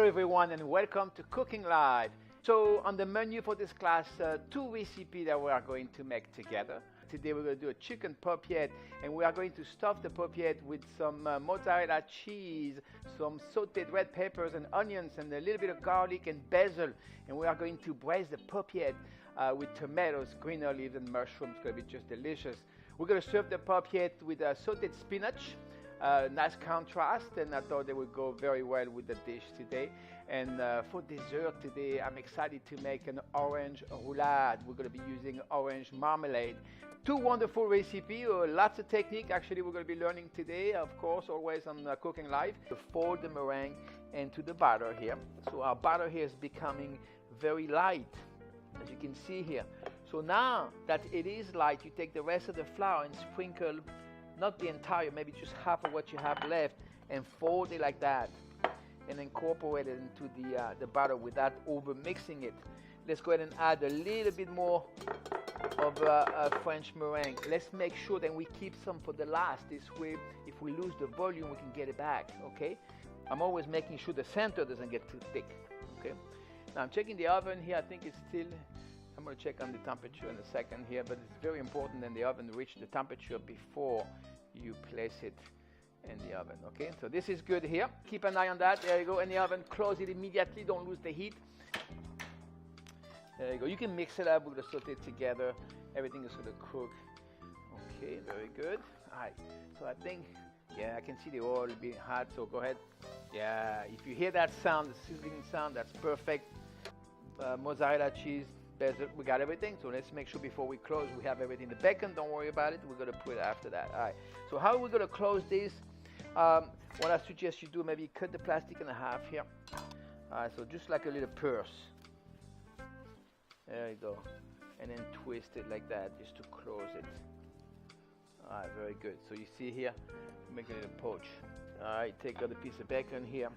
everyone and welcome to Cooking Live. So on the menu for this class, two recipes that we are going to make together. Today we're going to do a chicken paupiette, and we are going to stuff the paupiette with some mozzarella cheese, some sautéed red peppers and onions, and a little bit of garlic and basil. And we are going to braise the paupiette with tomatoes, green olives, and mushrooms. It's going to be just delicious. We're going to serve the paupiette with sautéed spinach. Nice contrast, and I thought they would go very well with the dish today. And for dessert today, I'm excited to make an orange roulade. We're going to be using orange marmalade. Two wonderful recipes, lots of technique actually we're going to be learning today, of course, always on Cooking Live. To fold the meringue into the batter here. So our batter here is becoming very light, as you can see here. So now that it is light, you take the rest of the flour and sprinkle, not the entire, maybe just half of what you have left, and fold it like that and incorporate it into the batter without over mixing it. Let's go ahead and add a little bit more of French meringue. Let's make sure that we keep some for the last. This way, if we lose the volume, we can get it back, okay? I'm always making sure the center doesn't get too thick, okay? Now I'm checking the oven here. I think it's still, I'm going to check on the temperature in a second here, but it's very important that the oven reach the temperature before you place it in the oven, okay? So this is good here. Keep an eye on that. There you go. In the oven, close it immediately. Don't lose the heat. There you go. You can mix it up. We're going to saute it together. Everything is going to cook. Okay, very good. All right. So I think, yeah, I can see the oil being hot, so go ahead. Yeah, if you hear that sound, the sizzling sound, that's perfect. Mozzarella cheese. We got everything, so let's make sure before we close we have everything. The bacon, don't worry about it, we're going to put it after that. All right, so how are we going to close this? What I suggest you do, maybe cut the plastic in half here. All right, so just like a little purse. There you go. And then twist it like that just to close it. All right, very good. So you see here, make a little poach. All right, take out a piece of bacon here.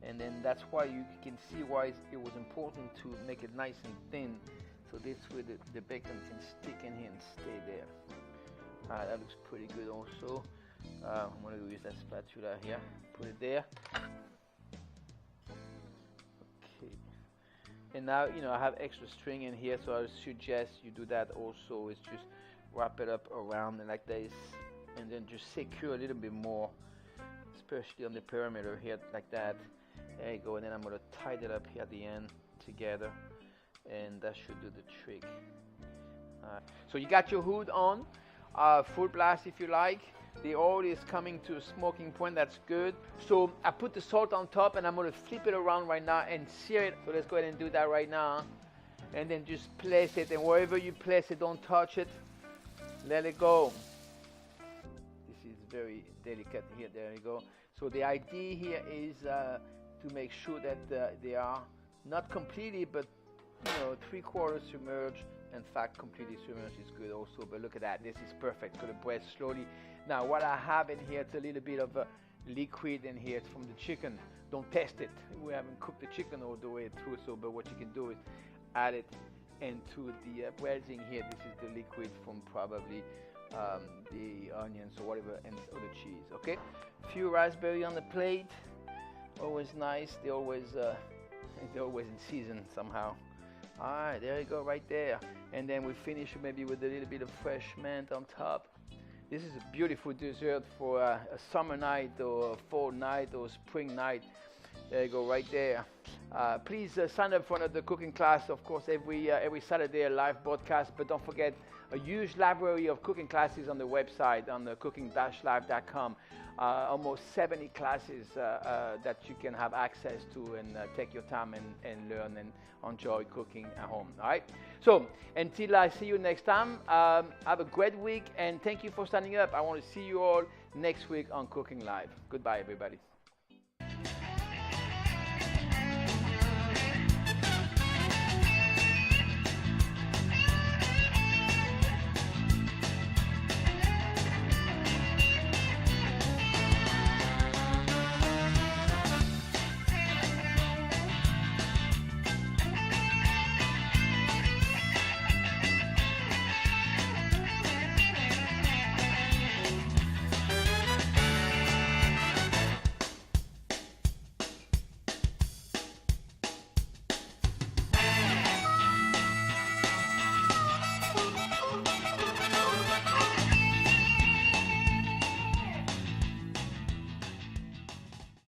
And then that's why you can see why it was important to make it nice and thin, so this way the bacon can stick in here and stay there. That looks pretty good also. I'm going to use that spatula here, put it there. Okay. And now, you know, I have extra string in here, so I would suggest you do that also. Is just wrap it up around it like this, and then just secure a little bit more, especially on the perimeter here, like that. There you go, and then I'm going to tie it up here at the end together, and that should do the trick. So you got your hood on, full blast if you like. The oil is coming to a smoking point, that's good. So I put the salt on top, and I'm going to flip it around right now and sear it. So let's go ahead and do that right now. And then just place it, and wherever you place it, don't touch it. Let it go. This is very delicate here, there you go. So the idea here is to make sure that they are not completely, but you know, 3/4 submerged. In fact, completely submerged is good also. But look at that, this is perfect. So the braise slowly. Now what I have in here, it's a little bit of a liquid in here. It's from the chicken. Don't test it. We haven't cooked the chicken all the way through. So, but what you can do is add it into the braising here. This is the liquid from probably the onions or whatever, and or the cheese. Okay, few raspberry on the plate. Always nice. They're always in season somehow. All right, there you go, right there. And then we finish maybe with a little bit of fresh mint on top. This is a beautiful dessert for a summer night or a fall night or spring night. There you go, right there. Please sign up for another cooking class. Of course, every Saturday a live broadcast. But don't forget, a huge library of cooking classes on the website on the cooking-live.com. Almost 70 classes that you can have access to and take your time and learn and enjoy cooking at home. All right. So until I see you next time, have a great week and thank you for signing up. I want to see you all next week on Cooking Live. Goodbye, everybody.